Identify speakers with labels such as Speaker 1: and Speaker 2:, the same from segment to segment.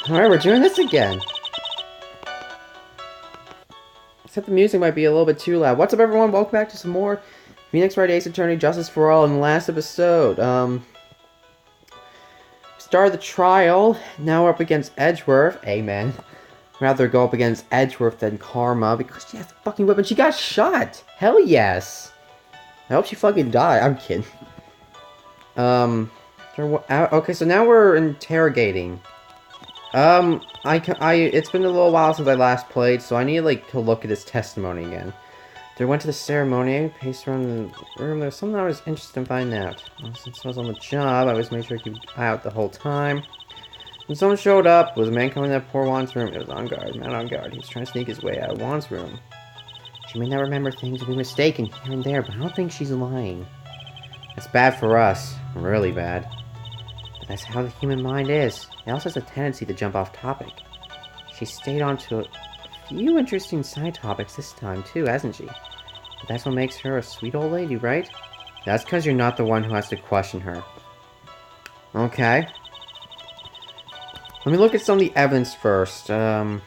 Speaker 1: Alright, we're doing this again. Except the music might be a little bit too loud. What's up, everyone? Welcome back to some more Phoenix Wright Ace Attorney Justice for All. In the last episode, started the trial. Now we're up against Edgeworth. Amen. Rather go up against Edgeworth than Karma because she has a fucking weapon. She got shot. Hell yes. I hope she fucking died. I'm kidding. Okay, so now we're interrogating. It's been a little while since I last played, so I need, to look at his testimony again. They went to the ceremony, paced around the room. There was something I was interested in finding out. Well, since I was on the job, I was made sure to keep an eye out the whole time. When someone showed up, was a man coming in that poor Juan's room. It was on guard, man on guard. He was trying to sneak his way out of Juan's room. She may not remember things or be mistaken here and there, but I don't think she's lying. That's bad for us. Really bad. But that's how the human mind is. It also has a tendency to jump off topic. She stayed on to a few interesting side topics this time, too, hasn't she? But that's what makes her a sweet old lady, right? That's because you're not the one who has to question her. Okay. Let me look at some of the evidence first. Yeah,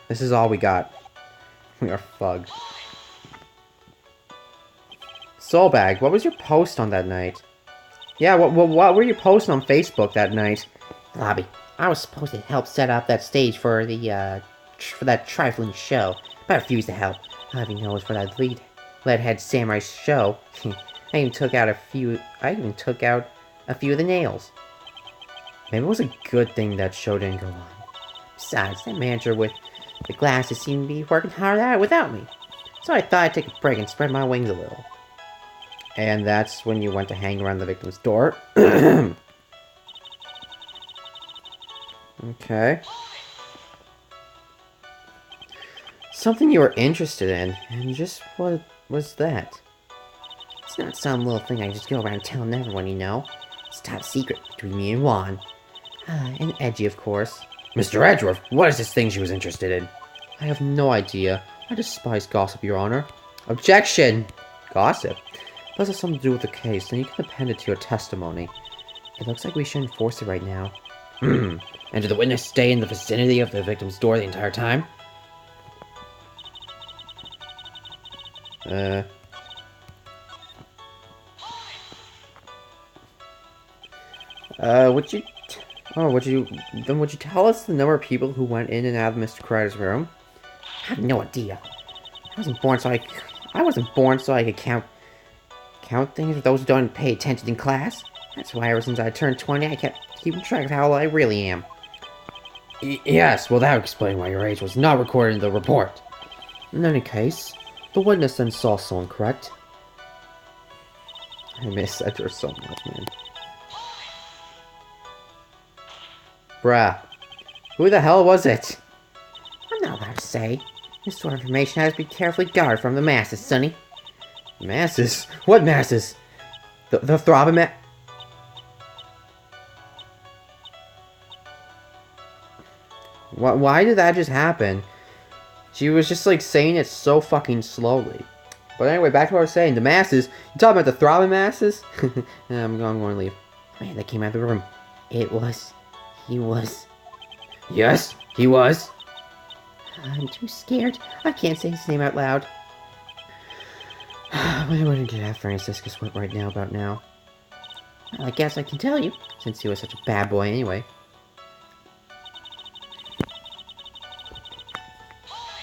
Speaker 1: this is all we got. We are fugged. Soulbag, what was your post on that night? Yeah, what were you posting on Facebook that night?
Speaker 2: Lobby, I was supposed to help set up that stage for the, for that trifling show, but I refused to help. All I know is for that leadhead samurai show. I even took out a few of the nails.
Speaker 1: Maybe it was a good thing that show didn't go on.
Speaker 2: Besides, that manager with the glasses seemed to be working hard at it without me. So I thought I'd take a break and spread my wings a little.
Speaker 1: And that's when you went to hang around the victim's door. Okay. Something you were interested in, and just what was that?
Speaker 2: It's not some little thing I just go around telling everyone, you know. It's a top secret between me and Juan. And Edgy, of course.
Speaker 1: Mr. Edgeworth, what is this thing she was interested in? I have no idea. I despise gossip, Your Honor. Objection! Gossip? This has something to do with the case, then you can append it to your testimony.
Speaker 2: It looks like we should enforce it right now.
Speaker 1: And did the witness stay in the vicinity of the victim's door the entire time? Would you tell us the number of people who went in and out of Mr. Crider's room?
Speaker 2: I have no idea. I wasn't born so I could count things with those who don't pay attention in class. That's why ever since I turned 20, I kept keeping track of how old I really am.
Speaker 1: Yes, well that would explain why your age was not recorded in the report. In any case, the witness then saw someone, correct? I miss Edgeworth so much, man. Bruh. Who the hell was it?
Speaker 2: I'm not allowed to say. This sort of information has to be carefully guarded from the masses, Sonny.
Speaker 1: Masses? What masses? The throbbing ma- Why did that just happen? She was just saying it so fucking slowly. But anyway, back to what I was saying. The masses. You talking about the throbbing masses? I'm going to leave.
Speaker 2: Man, that came out of the room. He was.
Speaker 1: Yes, he was.
Speaker 2: I'm too scared. I can't say his name out loud.
Speaker 1: What do I get at Francisco Sweat right now about now?
Speaker 2: Well, I guess I can tell you, since he was such a bad boy anyway.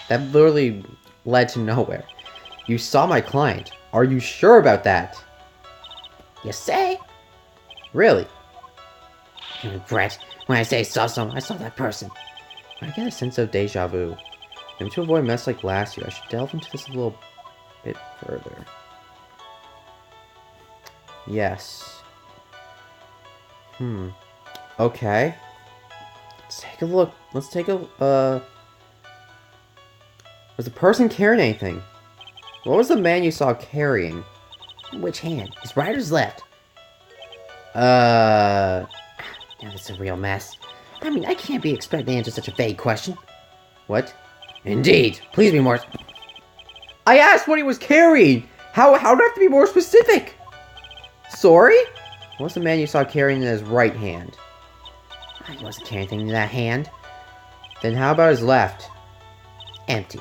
Speaker 1: That literally led to nowhere. You saw my client. Are you sure about that?
Speaker 2: You say?
Speaker 1: Really?
Speaker 2: Brett, when I say saw someone, I saw that person.
Speaker 1: I get a sense of deja vu. Maybe to avoid mess like last year, I should delve into this a little bit further. Yes. Okay. Let's take a look. Was the person carrying anything? What was the man you saw carrying?
Speaker 2: Which hand? His right or his left?
Speaker 1: Now
Speaker 2: Now this is a real mess. I mean, I can't be expected to answer such a vague question.
Speaker 1: What? Indeed. Please be more... I asked what he was carrying! How do I have to be more specific? Sorry? What's the man you saw carrying in his right hand?
Speaker 2: He wasn't carrying anything in that hand.
Speaker 1: Then how about his left?
Speaker 2: Empty.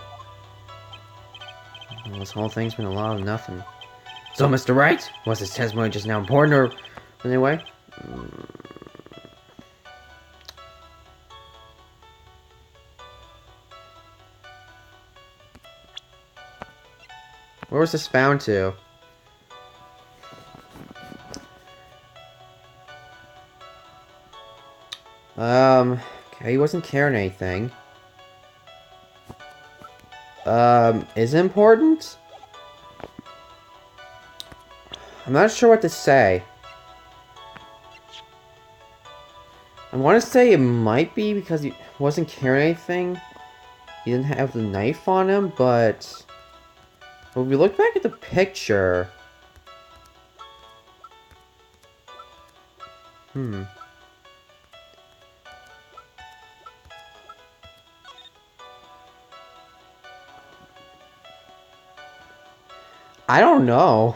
Speaker 1: Well, this whole thing's been a lot of nothing. So, Mr. Wright, was his testimony just now important or in any way? Where was this found to? Okay, he wasn't carrying anything. Is it important? I'm not sure what to say. I want to say it might be because he wasn't carrying anything. He didn't have the knife on him, but when we look back at the picture... I don't know.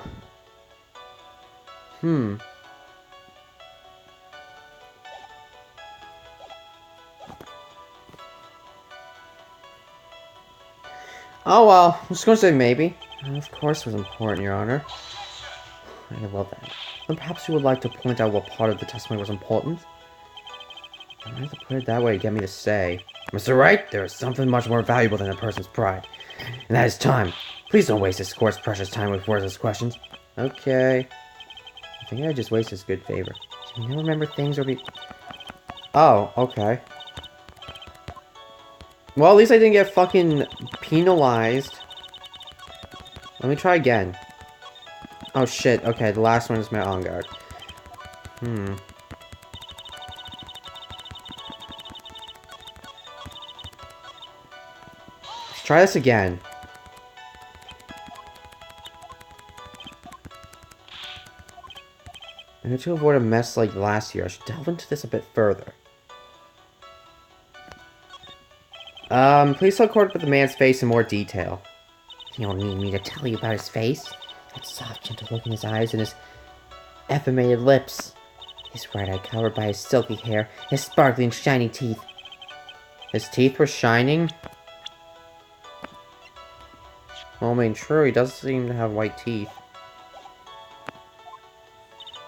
Speaker 1: Oh well, I'm just gonna say maybe. Of course it was important, Your Honor. I love that. Then perhaps you would like to point out what part of the testimony was important? I have to put it that way to get me to say. Mr. Wright, there is something much more valuable than a person's pride. And that is time. Please don't waste this court's precious time with worthless questions. Okay. I think I just wasted his good favor. Do you never remember things or be... Oh, okay. Well, at least I didn't get fucking penalized. Let me try again. Oh shit, okay, the last one is my on guard. Let's try this again. And to avoid a mess like last year, I should delve into this a bit further. Please tell court about the man's face in more detail.
Speaker 2: You don't need me to tell you about his face. That soft, gentle look in his eyes and his effeminated lips. His right eye covered by his silky hair, his sparkling, shiny teeth.
Speaker 1: His teeth were shining? Well, I mean, true, he does seem to have white teeth.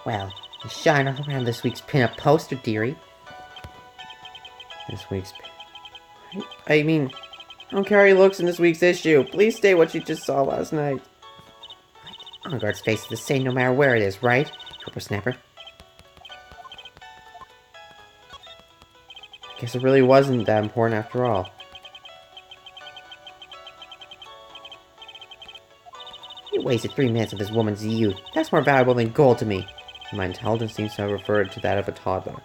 Speaker 2: Well, they shine all around this week's pinup poster, dearie.
Speaker 1: This week's... I mean, I don't care how he looks in this week's issue. Please state what you just saw last night.
Speaker 2: On guard's face is the same no matter where it is, right? Whippersnapper.
Speaker 1: I guess it really wasn't that important after all.
Speaker 2: He wasted 3 minutes of this woman's youth. That's more valuable than gold to me.
Speaker 1: My intelligence seems to have referred to that of a toddler.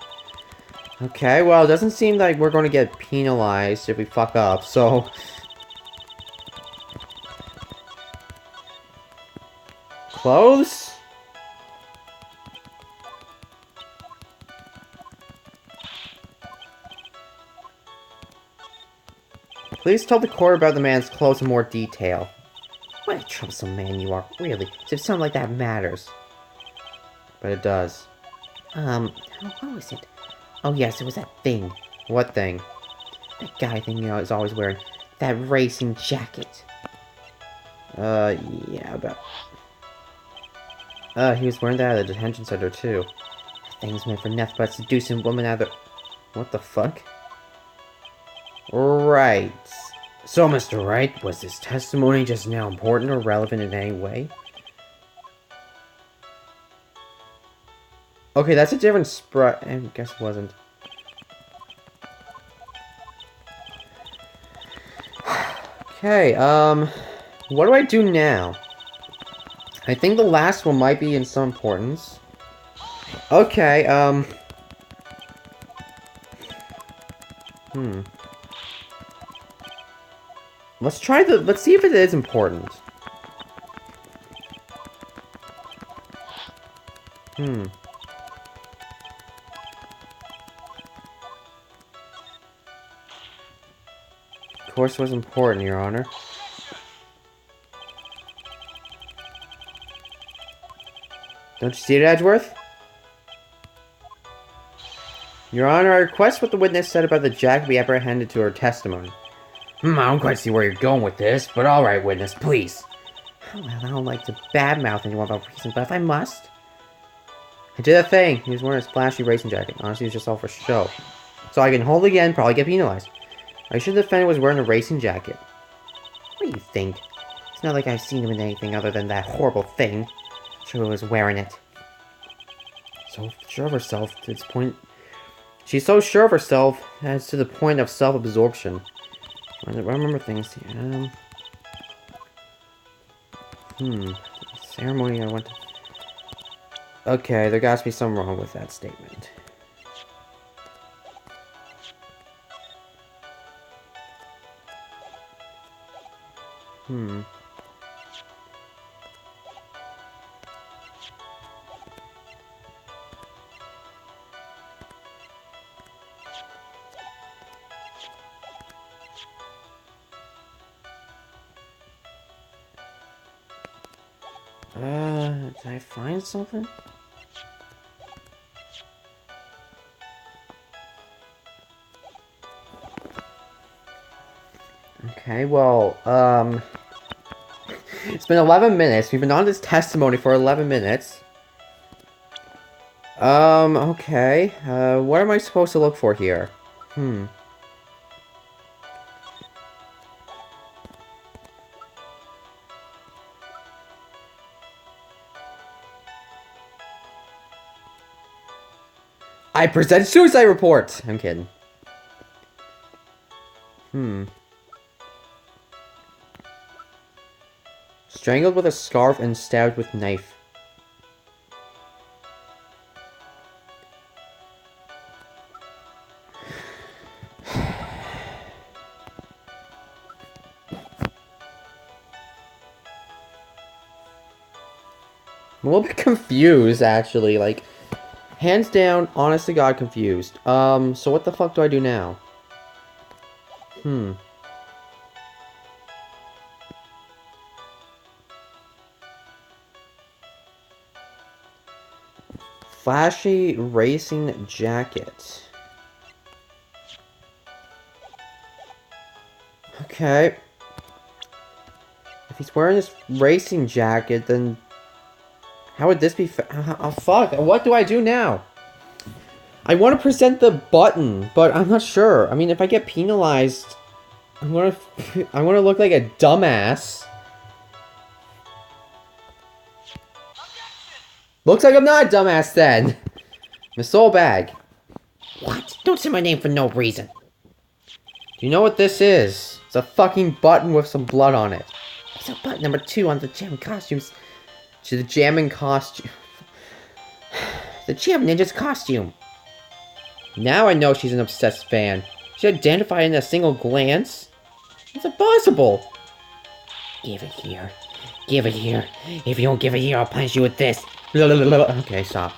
Speaker 1: Okay, well, it doesn't seem like we're going to get penalized if we fuck up, so... Close? Please tell the court about the man's clothes in more detail.
Speaker 2: What a troublesome man you are, really. As if something like that matters.
Speaker 1: But it does.
Speaker 2: What was it? Oh yes, it was that thing.
Speaker 1: What thing?
Speaker 2: That guy thing, you know, is always wearing that racing jacket.
Speaker 1: Yeah, but... he was wearing that at the detention center, too.
Speaker 2: That thing's meant for nothing but seducing women out of the...
Speaker 1: What the fuck? Right. So, Mr. Wright, was this testimony just now important or relevant in any way? Okay, that's a different sprite. I guess it wasn't. Okay, what do I do now? I think the last one might be in some importance. Okay, let's see if it is important. Of course it was important, Your Honor. Don't you see it, Edgeworth? Your Honor, I request what the witness said about the jacket be apprehended to her testimony.
Speaker 2: I don't quite see where you're going with this, but alright, witness, please.
Speaker 1: Well, I don't like to badmouth anyone about reason, but if I must... I did a thing. He was wearing his flashy racing jacket. Honestly, it was just all for show. So I can hold again, probably get penalized. I should the defendant was wearing a racing jacket.
Speaker 2: What do you think? It's not like I've seen him in anything other than that horrible thing. Sure was wearing it.
Speaker 1: So sure of herself to this point... She's so sure of herself as to the point of self-absorption. I remember things here. Ceremony I went to... Okay, there has to be something wrong with that statement. Did I find something? Okay, well, it's been 11 minutes. We've been on this testimony for 11 minutes. Okay. What am I supposed to look for here? I present suicide report! I'm kidding. Strangled with a scarf and stabbed with knife. I'm a little bit confused, actually, like, hands down, honest to God, confused. So what the fuck do I do now? Flashy racing jacket. Okay. If he's wearing this racing jacket, then... How would this be oh, fuck. What do I do now? I want to present the button, but I'm not sure. I mean, if I get penalized, I'm gonna look like a dumbass. Looks like I'm not a dumbass then. My soul bag.
Speaker 2: What? Don't say my name for no reason.
Speaker 1: Do you know what this is? It's a fucking button with some blood on it.
Speaker 2: It's a button number 2 on the gym costumes.
Speaker 1: To the jamming costume.
Speaker 2: The gym ninja's costume.
Speaker 1: Now I know she's an obsessed fan. She identified in a single glance. It's impossible.
Speaker 2: Give it here. Give it here. If you don't give it here, I'll punish you with this.
Speaker 1: Okay, stop.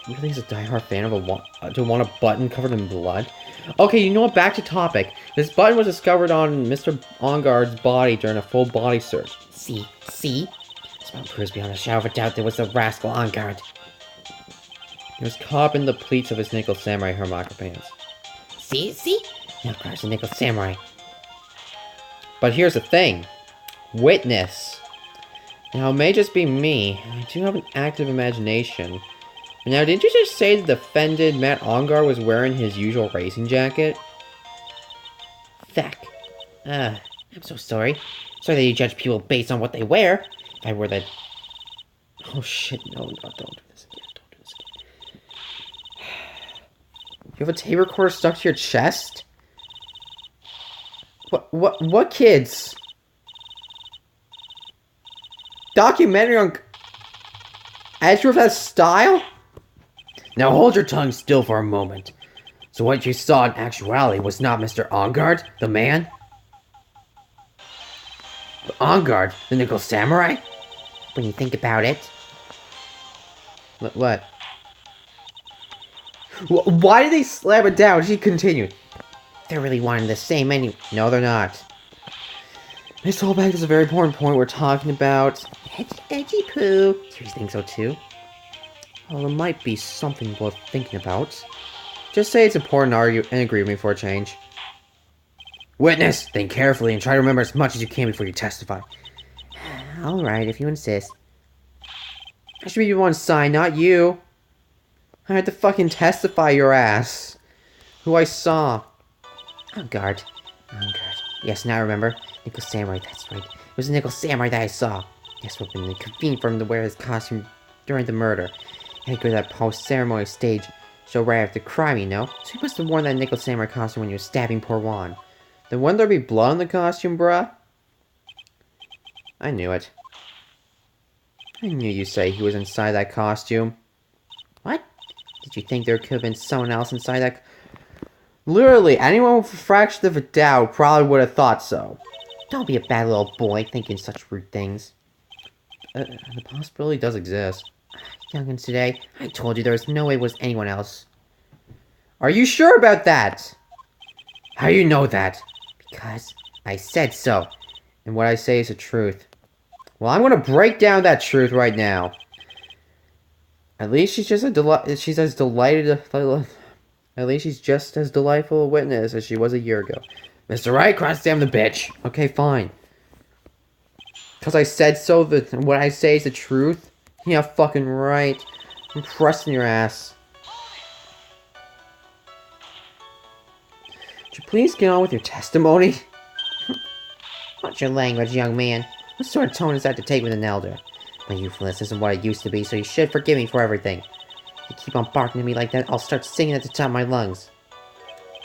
Speaker 1: She really is a diehard fan of to want a button covered in blood. Okay, you know what? Back to topic. This button was discovered on Mr. Onguard's body during a full body search.
Speaker 2: See? This one proves beyond a shadow of a doubt there was the rascal Onguard.
Speaker 1: He was caught up in the pleats of his nickel samurai harmonica pants.
Speaker 2: See? Now cries the nickel samurai.
Speaker 1: But here's the thing. Witness. Now, it may just be me. I do have an active imagination. Now, didn't you just say the defendant Matt Ongar was wearing his usual racing jacket?
Speaker 2: Feck. I'm so sorry. Sorry that you judge people based on what they wear. If I were that...
Speaker 1: Oh shit, no, don't do this again, don't do this again. You have a tape recorder stuck to your chest? What kids? Documentary on... Edgeworth has style? Now hold your tongue still for a moment. So what you saw in actuality was not Mr. Onguard, the man? Onguard, the nickel samurai?
Speaker 2: When you think about it.
Speaker 1: What? Why did they slam it down? She continued.
Speaker 2: They're really one and the same anyway.
Speaker 1: No, they're not. Miss Holbeck is a very important point we're talking about.
Speaker 2: Edgy poo.
Speaker 1: Do you think so too? Well, it might be something worth thinking about. Just say it's important to argue and agree with me for a change. Witness, think carefully and try to remember as much as you can before you testify.
Speaker 2: Alright, if you insist.
Speaker 1: I should be the one sign, not you. I had to fucking testify your ass. Who I saw.
Speaker 2: Oh, guard. Yes, now I remember. Nickel Samurai, that's right. It was the Nickel Samurai that I saw. Yes, we've been convened for him to wear his costume during the murder. He had to go to that post-ceremony stage show right after the crime, you know? So he must have worn that Nickel Samurai costume when he was stabbing poor Juan.
Speaker 1: Then wouldn't there be blood on the costume, bruh? I knew it. I knew you'd say he was inside that costume.
Speaker 2: What? Did you think there could have been someone else inside that?
Speaker 1: Literally, anyone with a fraction of a doubt probably would have thought so.
Speaker 2: Don't be a bad little boy thinking such rude things.
Speaker 1: The possibility does exist.
Speaker 2: Youngins today, I told you there was no way it was anyone else.
Speaker 1: Are you sure about that? How do you know that?
Speaker 2: Because I said so.
Speaker 1: And what I say is the truth. Well, I'm gonna break down that truth right now. At least she's just At least she's just as delightful a witness as she was a year ago. Mr. Wright, cross-examine the bitch. Okay, fine. Because I said so, what I say is the truth? Yeah, fucking right. I'm pressing your ass. Would you please get on with your testimony?
Speaker 2: Watch your language, young man. What sort of tone is that to take with an elder? My youthfulness isn't what it used to be, so you should forgive me for everything. If you keep on barking at me like that, I'll start singing at the top of my lungs.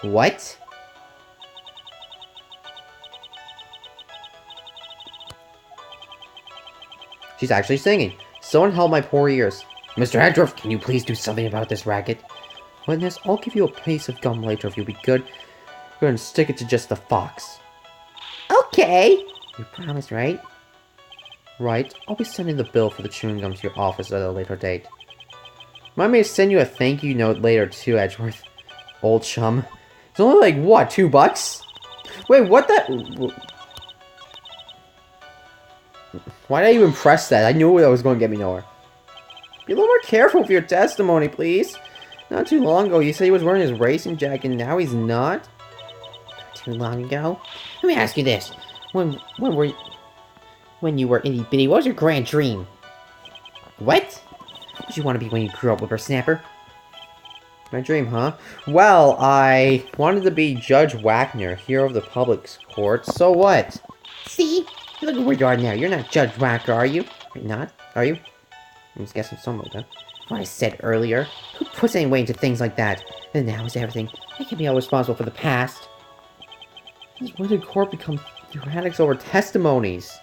Speaker 1: What? She's actually singing. Someone held my poor ears. Mr. Hedroff, can you please do something about this racket? Witness, I'll give you a piece of gum later if you'll be good. Go and stick it to just the fox.
Speaker 2: Okay! You promise, right?
Speaker 1: Right. I'll be sending the bill for the chewing gum to your office at a later date. Remind me to send you a thank you note later too, Edgeworth. Old chum. It's only like, what, $2? Wait, what the... Why did I even press that? I knew that was going to get me nowhere. Be a little more careful with your testimony, please. Not too long ago, you said he was wearing his racing jacket, and now he's not?
Speaker 2: Not too long ago? Let me ask you this. When you were itty bitty, what was your grand dream? What? What did you want to be when you grew up, whippersnapper?
Speaker 1: My dream, huh? Well, I wanted to be Judge Wagner, hero of the public's court. So what?
Speaker 2: See? Look at where you are now. You're not Judge Whacker, are you? You're not, are you?
Speaker 1: I was guessing something like that.
Speaker 2: What I said earlier. Who puts any weight into things like that? And now is everything. I can't be all responsible for the past.
Speaker 1: Since when did court become erratics over testimonies?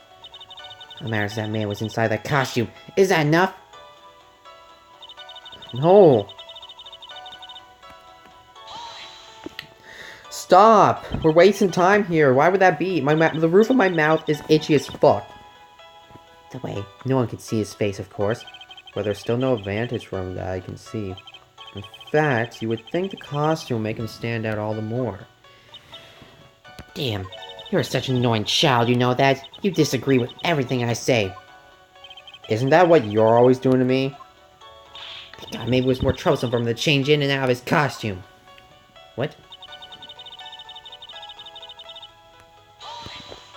Speaker 2: What matters that man was inside that costume. Is that enough?
Speaker 1: No. Stop! We're wasting time here. Why would that be? The roof of my mouth is itchy as fuck.
Speaker 2: The way no one can see his face, of course.
Speaker 1: But there's still no advantage from that I can see. In fact, you would think the costume would make him stand out all the more.
Speaker 2: Damn, you're such an annoying child, you know that? You disagree with everything I say.
Speaker 1: Isn't that what you're always doing to me?
Speaker 2: God, maybe it was more troublesome for him to change in and out of his costume. What?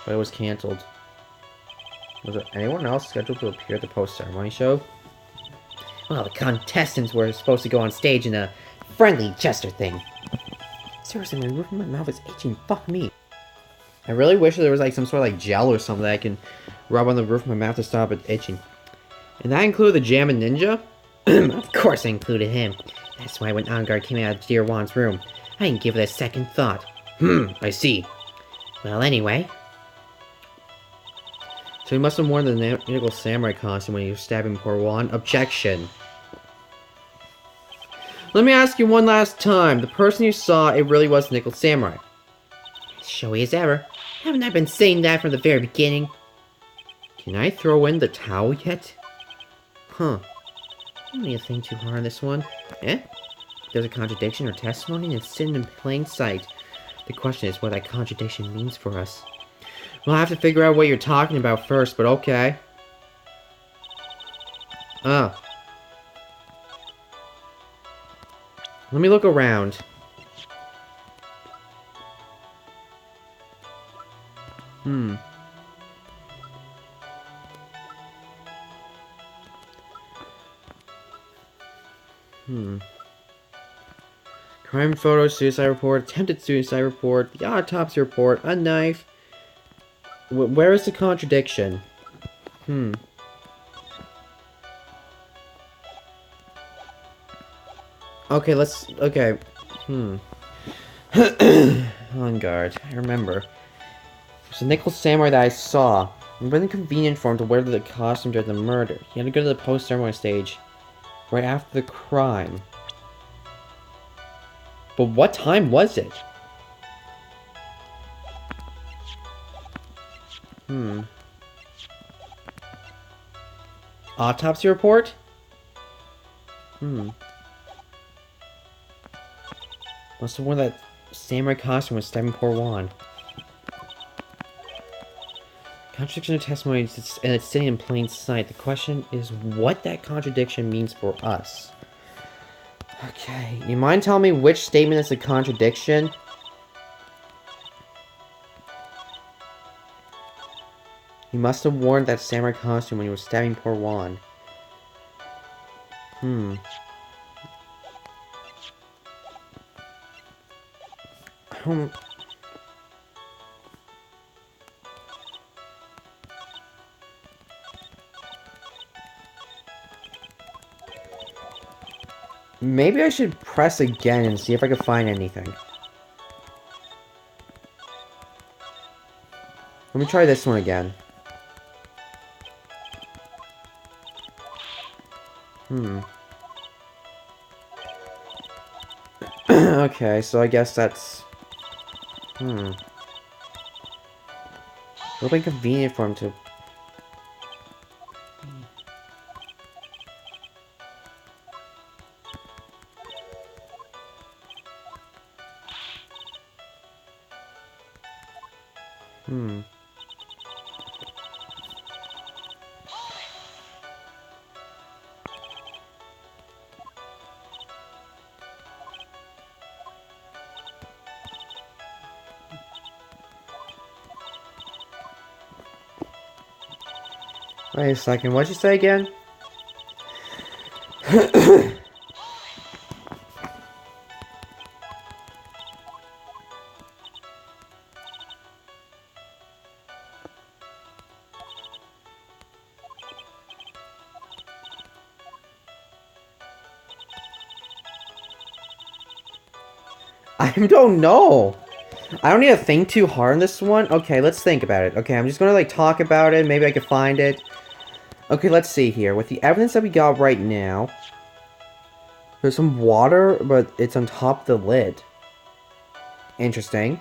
Speaker 1: But it was cancelled. Was there anyone else scheduled to appear at the post-ceremony show?
Speaker 2: Well, the contestants were supposed to go on stage in a friendly gesture thing. Seriously, my roof of my mouth is itching. Fuck me.
Speaker 1: I really wish there was like some sort of like gel or something that I can rub on the roof of my mouth to stop it itching. And that included the Jammin' Ninja?
Speaker 2: Of course I included him. That's why when Ongar came out of Dear Juan's room, I didn't give it a second thought.
Speaker 1: I see.
Speaker 2: Well, anyway.
Speaker 1: So he must have worn the Nickel Samurai costume when he was stabbing poor Juan. Objection. Let me ask you one last time. The person you saw, it really was Nickel Samurai.
Speaker 2: As showy as ever. Haven't I been saying that from the very beginning?
Speaker 1: Can I throw in the towel yet? Huh.
Speaker 2: I don't need to think too hard on this one.
Speaker 1: Eh?
Speaker 2: There's a contradiction or testimony and it's sitting in plain sight. The question is what that contradiction means for us.
Speaker 1: We'll have to figure out what you're talking about first, but okay. Oh. Let me look around. Crime photo, suicide report, attempted suicide report, the autopsy report, a knife. Where is the contradiction? Okay, let's... Okay. On guard. I remember. It's a nickel samurai that I saw. It wasn't convenient for him to wear the costume during the murder. He had to go to the post-ceremony stage right after the crime. But what time was it? Autopsy report? Must have worn that samurai costume with stabbing poor Juan. Contradiction of testimony, and it's sitting in plain sight. The question is what that contradiction means for us. Okay, you mind telling me which statement is a contradiction? He must have worn that samurai costume when he was stabbing poor Juan. Maybe I should press again and see if I can find anything. Let me try this one again. Okay, so I guess that's... It would have been convenient for him to... Wait a second, what'd you say again? I don't know. I don't need to think too hard on this one. Okay, let's think about it. Okay, I'm just gonna like talk about it. Maybe I can find it. Okay, let's see here. With the evidence that we got right now, there's some water, but it's on top of the lid. Interesting.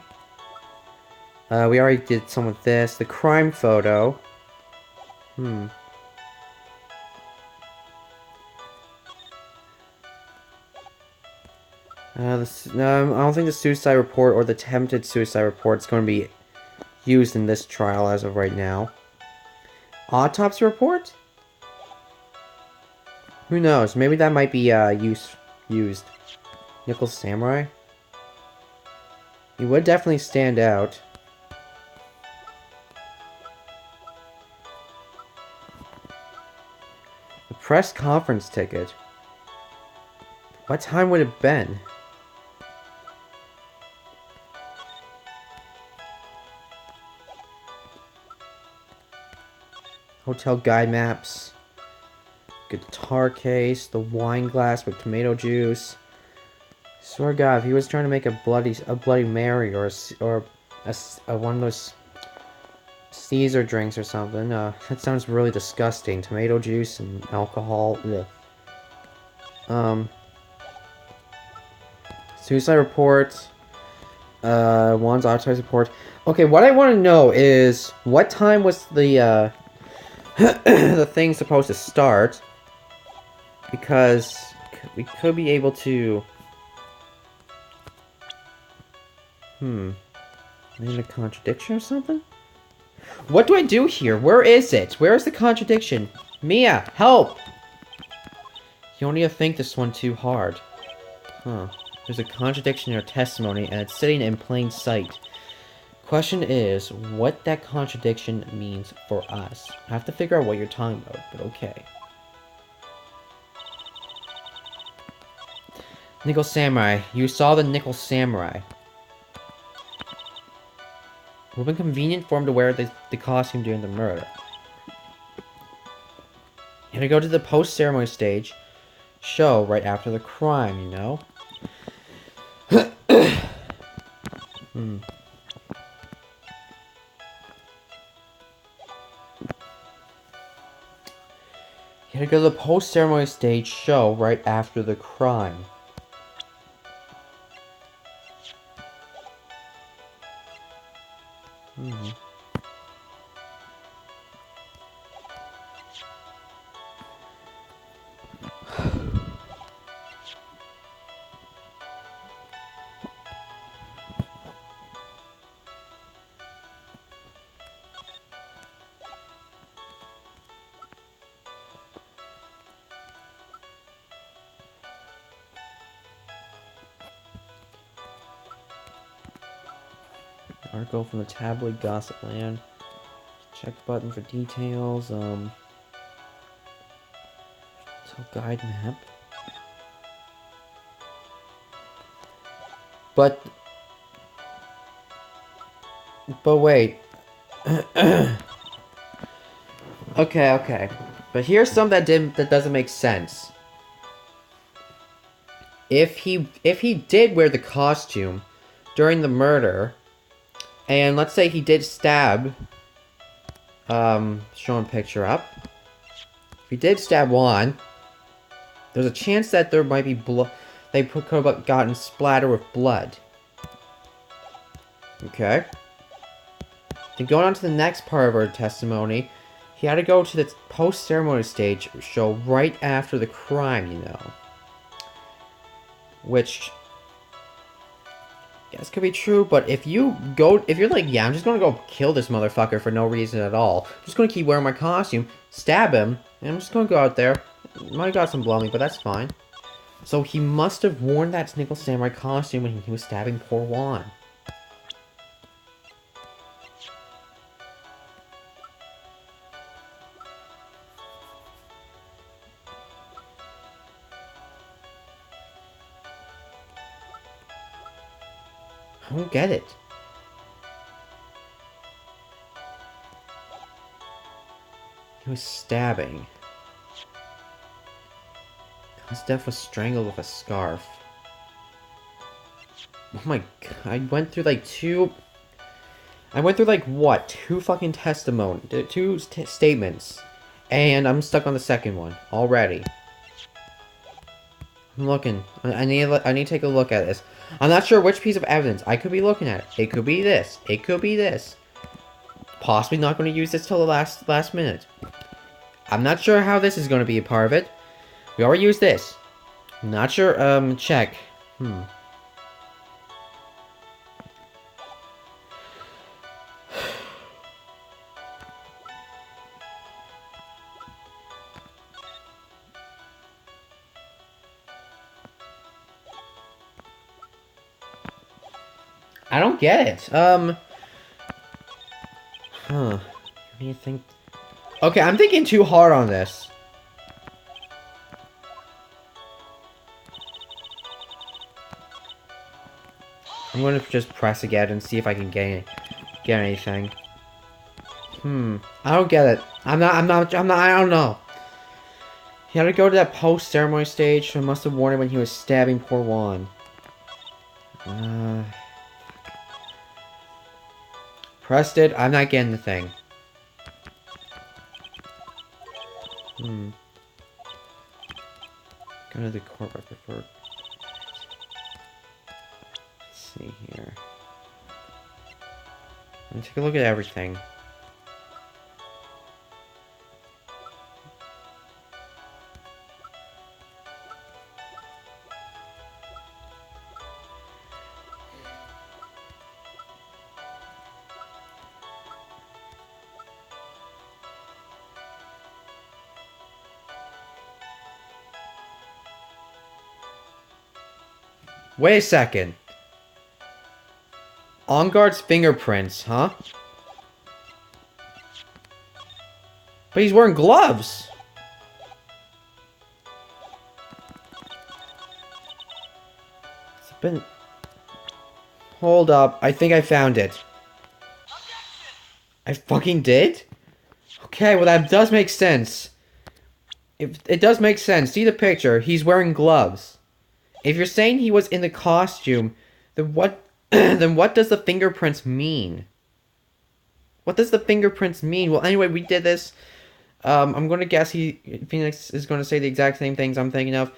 Speaker 1: We already did some of this. The crime photo. I don't think the suicide report or the attempted suicide report is going to be used in this trial as of right now. Autopsy report? Who knows? Maybe that might be used. Nickel Samurai? He would definitely stand out. The press conference ticket. What time would it have been? Hotel guide maps. Guitar case. The wine glass with tomato juice. Swear to God, if he was trying to make a Bloody Mary or one of those Caesar drinks or something, that sounds really disgusting. Tomato juice and alcohol. Ugh. Suicide report. Juan's autopsy report. Okay, what I want to know is what time was the the thing supposed to start? Because we could be able to. Maybe a contradiction or something? What do I do here? Where is it? Where is the contradiction? Mia, help! You don't need to think this one too hard. Huh. There's a contradiction in your testimony, and it's sitting in plain sight. Question is, what that contradiction means for us. I have to figure out what you're talking about, but okay. Nickel Samurai. You saw the Nickel Samurai. It would have been convenient for him to wear the costume during the murder. You had to go to the post-ceremony stage show right after the crime, you know? Hmm. You had to go to the post-ceremony stage show right after the crime. Hmm. Article from the tabloid Gossip Land. Check button for details. So guide map. But wait. Okay. But here's something that doesn't make sense. If he did wear the costume during the murder, and let's say he did stab, showing picture up. If he did stab Juan, there's a chance that there might be blood. They could have gotten splatter with blood. Okay. Then going on to the next part of our testimony, he had to go to the post-ceremony stage show right after the crime, you know. Which, I guess could be true, but if you're like, yeah, I'm just gonna go kill this motherfucker for no reason at all. I'm just gonna keep wearing my costume, stab him, and I'm just gonna go out there. Might have got some blood on me, but that's fine. So he must have worn that Nickel Samurai costume when he was stabbing poor Juan. I don't get it. He was stabbing. His death was strangled with a scarf. Oh my god, I went through like what? Two fucking statements. And I'm stuck on the second one already. I'm looking. I need to take a look at this. I'm not sure which piece of evidence I could be looking at. It could be this. It could be this. Possibly not going to use this till the last minute. I'm not sure how this is going to be a part of it. We already used this. Not sure. Check. I don't get it. What do you think? Okay, I'm thinking too hard on this. I'm gonna just press again and see if I can get anything. I don't get it. I don't know. He had to go to that post-ceremony stage, so I must have worn it when he was stabbing poor Juan. Pressed it. I'm not getting the thing. Go to the court report. Let's see here. Let me take a look at everything. Wait a second. On guard's fingerprints, huh? But he's wearing gloves. It's been... Hold up. I think I found it. I fucking did? Okay, well that does make sense. It does make sense. See the picture. He's wearing gloves. If you're saying he was in the costume, then what then what does the fingerprints mean? What does the fingerprints mean? Well, anyway, we did this. I'm going to guess Phoenix is going to say the exact same things I'm thinking of.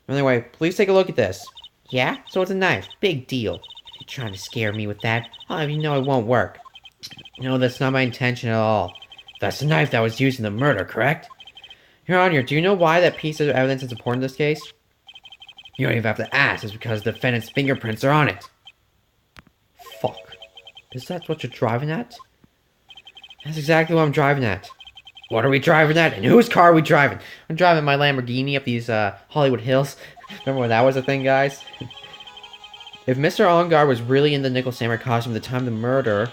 Speaker 1: Anyway, please take a look at this.
Speaker 2: Yeah? So it's a knife. Big deal. You're trying to scare me with that. Oh, you know it won't work.
Speaker 1: No, that's not my intention at all. That's the knife that was used in the murder, correct? Your Honor, do you know why that piece of evidence is important in this case? You don't even have to ask. It's because the defendant's fingerprints are on it. Fuck. Is that what you're driving at? That's exactly what I'm driving at. What are we driving at? And whose car are we driving? I'm driving my Lamborghini up these Hollywood hills. Remember when that was a thing, guys? If Mr. Ongar was really in the Nickel Samurai costume at the time of the murder,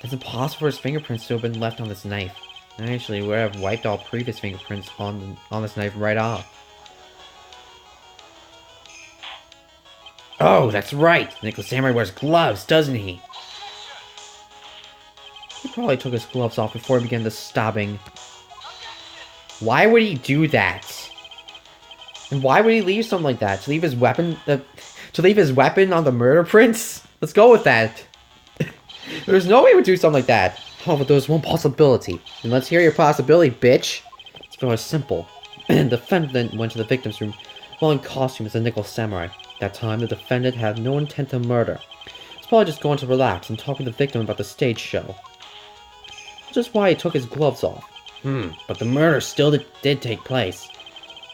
Speaker 1: it's impossible for his fingerprints to have been left on this knife. Actually, we would have wiped all previous fingerprints on this knife right off. Oh, that's right! Nickel Samurai wears gloves, doesn't he? He probably took his gloves off before he began the stabbing. Why would he do that? And why would he leave something like that? To leave his weapon on the murder prints? Let's go with that. There's no way he would do something like that. Oh, but there's one possibility. And let's hear your possibility, bitch. It's very simple. The defendant went to the victim's room while in costume as a Nickel Samurai. At that time, the defendant had no intent to murder. He's probably just going to relax and talk with the victim about the stage show. Which is why he took his gloves off. But the murder still did take place.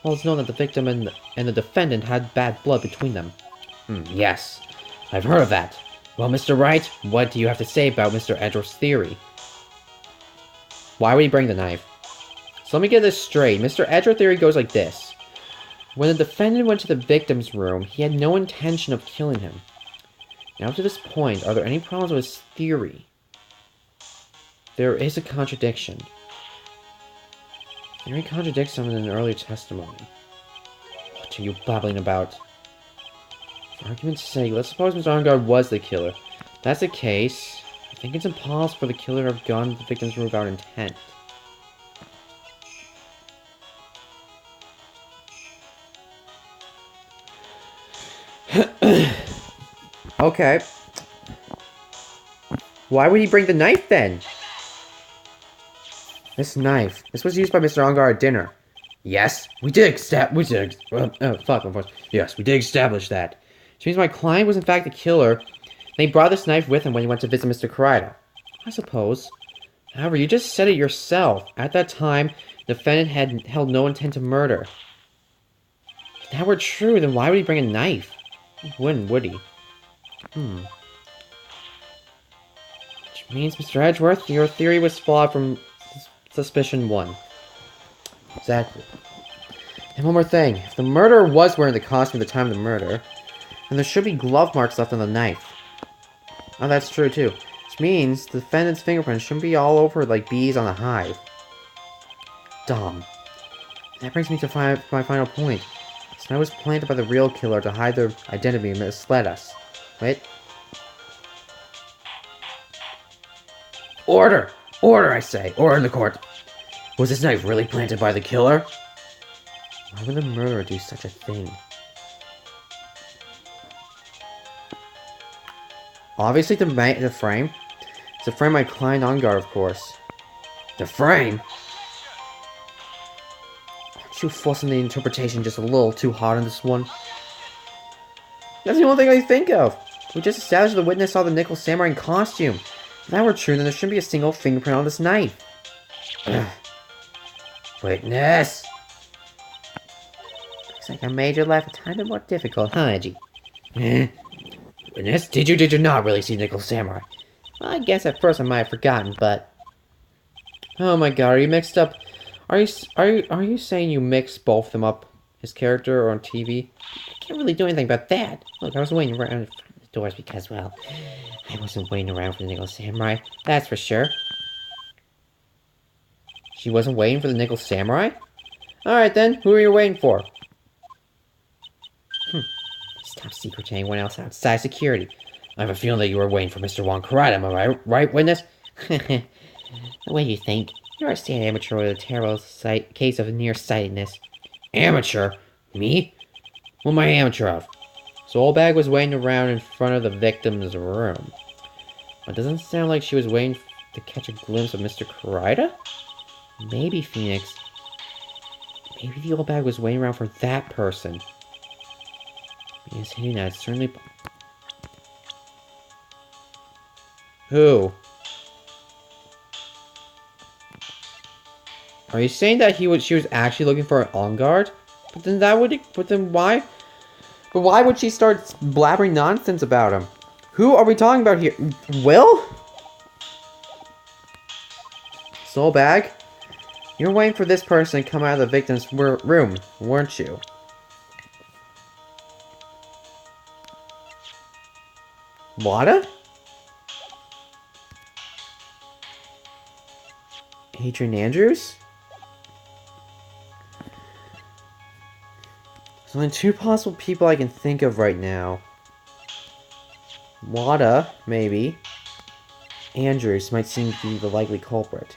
Speaker 1: Well, it's known that the victim and the defendant had bad blood between them. Yes, I've heard of that. Well, Mr. Wright, what do you have to say about Mr. Edgeworth's theory? Why would he bring the knife? So let me get this straight. Mr. Edgeworth's theory goes like this. When the defendant went to the victim's room, he had no intention of killing him. Now, up to this point, are there any problems with his theory? There is a contradiction. Theory contradicts some in an earlier testimony. What are you babbling about? For argument's sake, let's suppose Mr. Arngard was the killer. If that's the case, I think it's impossible for the killer to have gone to the victim's room without intent. Okay. Why would he bring the knife then? This knife. This was used by Mr. Ongar at dinner. Yes, we did establish that. Yes, we did establish that. Which means my client was in fact the killer, and he brought this knife with him when he went to visit Mr. Karido. I suppose. However, you just said it yourself. At that time, the defendant had held no intent to murder. If that were true, then why would he bring a knife? He wouldn't, would he? Which means, Mr. Edgeworth, your theory was flawed from suspicion 1. Exactly. And one more thing. If the murderer was wearing the costume at the time of the murder, then there should be glove marks left on the knife. Oh, that's true too. Which means the defendant's fingerprints shouldn't be all over like bees on a hive. Dumb. That brings me to my final point. This knife was planted by the real killer to hide their identity and misled us. Wait. Order! Order, I say! Order in the court! Was this knife really planted by the killer? Why would the murderer do such a thing? Obviously the frame. It's a frame by Klein Ongar, of course. The frame? Aren't you forcing the interpretation just a little too hard on this one? That's the only thing I think of. We just established the witness saw the Nickel Samurai in costume. If that were true, then there shouldn't be a single fingerprint on this knife. Witness! Looks like I made your life a tiny more difficult, huh, Edgy? Witness, did you not really see Nickel Samurai? Well, I guess at first I might have forgotten, but... Oh my god, are you mixed up? Are you saying you mixed both of them up his character or on TV?
Speaker 2: I can't really do anything about that. Look, I was waiting around in front of the doors because, well, I wasn't waiting around for the Nickel Samurai. That's for sure.
Speaker 1: She wasn't waiting for the Nickel Samurai? Alright then, who are you waiting for?
Speaker 2: It's top secret to anyone else outside security.
Speaker 1: I have a feeling that you were waiting for Mr. Wong Karate, am I right, witness?
Speaker 2: The way you think. You're a state amateur with a terrible case of nearsightedness.
Speaker 1: Amateur? Me? What am I amateur of? Soulbag was waiting around in front of the victim's room. It doesn't sound like she was waiting to catch a glimpse of Mr. Karida? Maybe, Phoenix. Maybe the old bag was waiting around for that person. Because hitting that certainly... Who? Are you saying that she was actually looking for an on guard? But then why? But why would she start blabbering nonsense about him? Who are we talking about here? Will? Soulbag? You were waiting for this person to come out of the victim's room, weren't you? Wada? Adrian Andrews? There's only two possible people I can think of right now. Wada, maybe. Andrews might seem to be the likely culprit.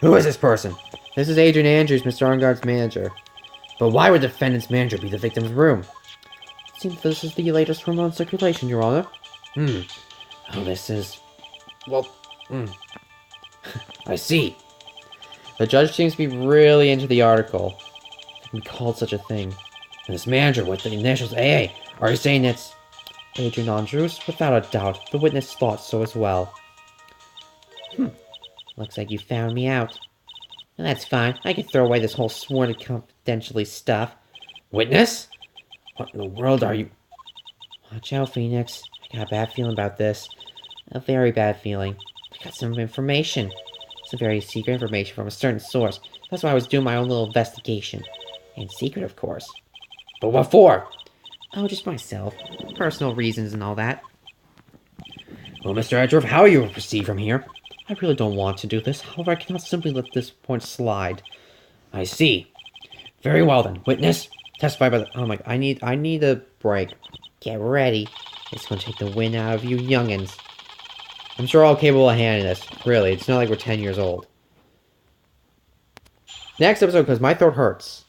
Speaker 1: Who is this person? This is Adrian Andrews, Mr. Arngard's manager. But why would the defendant's manager be the victim's room? It seems this is the latest rumor in circulation, Your Honor. Oh, this is... Well, I see. The judge seems to be really into the article. If we called such a thing. And this manager with the initials AA. Are you saying it's... Adrian Andrews? Without a doubt. The witness thought so as well.
Speaker 2: Looks like you found me out. Well, that's fine. I can throw away this whole sworn and confidentially stuff.
Speaker 1: Witness? What in the world are you...
Speaker 2: Watch out, Phoenix. I got a bad feeling about this. A very bad feeling. I got some information. Some very secret information from a certain source. That's why I was doing my own little investigation. And secret, of course.
Speaker 1: But what for?
Speaker 2: Oh, just myself. Personal reasons and all that.
Speaker 1: Well, Mr. Edgeworth, how are you to proceed from here? I really don't want to do this. However, I cannot simply let this point slide. I see. Very well then. Witness, testify by the... Oh my... I need a break.
Speaker 2: Get ready. It's going to take the wind out of you youngins.
Speaker 1: I'm sure all capable of handling this. Really, it's not like we're 10 years old. Next episode, because my throat hurts.